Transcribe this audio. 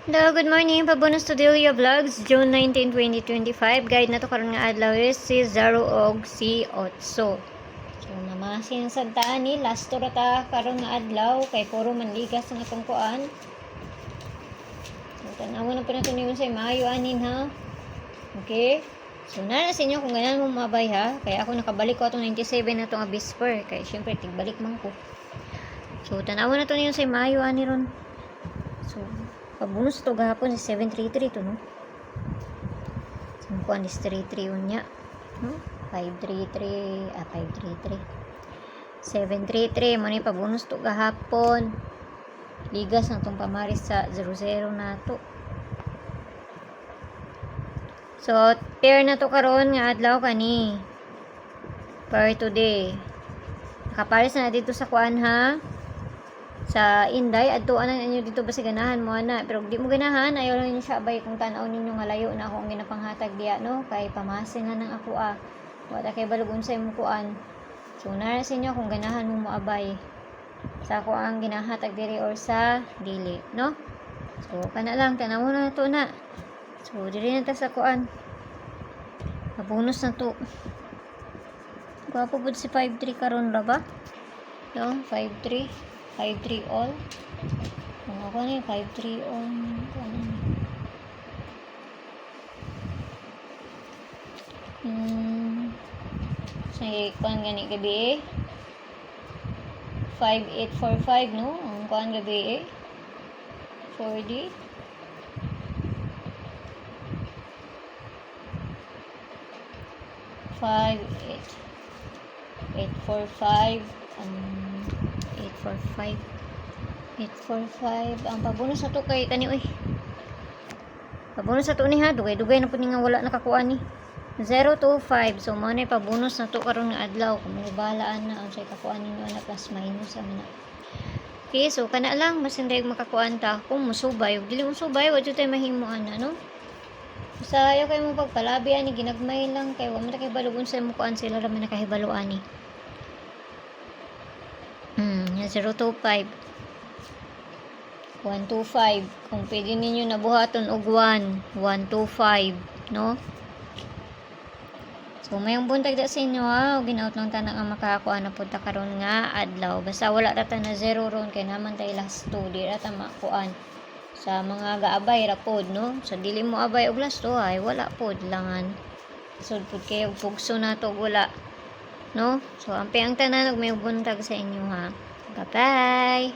Hello, good morning. Pabonus to Delia Vlogs, June 19, 2025. Guide na to karon nga adlaw is si 0 og si 8. So, namasin sa daan ni last to rata karon nga adlaw kay puro manligas ang atong kuan. So, tanaw na po natin yun sa Mayo anin ha. Okay? So, na sa inyo kung ganan mo mabay ha. Kaya ako nakabalik ko atong 97 na itong abisper. Kaya syempre, tigbalik man ko. So, tanaw na to yun sa Mayo ani ron. So, pabunus to gahapon si 733 to no. So kuan is 33 unya, no? 533 733 mo ni pabunus to gahapon. Ligas ang tong pamaris sa 00 nato. So pair na to karon nga adlaw kani. Per today. Nakaparis na dito sa kuan ha. Sa Inday, adtuan na ninyo dito ba sa ganahan mo ana, pero di mo ganahan, ayaw lang ninyo siya abay kung tanaw ninyo nga layo na ako ang ginapanghatag diya no, kay pamasin na ng ako wala kay balugon sa imo kuan. So nara sa inyo kung ganahan mo moabay sa ako ang ginahatag diri or sa dili no. So kana lang tanaw na to na. So diri na ta sa kuan. Bonus na to. Gwapo pud si 53 karon ra ba? No, 53 all. Kung ako na yung 5-3 on. Sige, kuhan gani gabi 5845 no? Ang kuhan gabi 4D 845 845 ang pabonus na to kay kani oy. Pabonus na to ni ha, dugay-dugay na po ni nga wala nakakuha ni 025. So mo na pabonus na to karon nga adlaw kung balaan na ang say kakuha ninyo na plus minus ana. Okay, so kana lang basin dayog makakuan ta kung musubay ug dili musubay wa jud tay mahimo ana no. Sa ayo kay mo pagpalabi ani ginagmay lang kay wa man kay balugon sa mo kuan sila ra man nakahibalo ani. 025 125 kung pwede ninyo nabuhaton og 125 no. So mayong buntag da sa inyo ha, og ginaot lang tanang ang makakuha na punta karon nga adlaw. Basta wala rata na 0 ron kay naman tay last 2 di rata makuan sa mga gaabay ra pod no. So dili mo abay og last 2 ay wala pod langan. So pud kay og pugso na to wala no. So ampe ang tanan og may buntag sa inyo ha. Bye bye.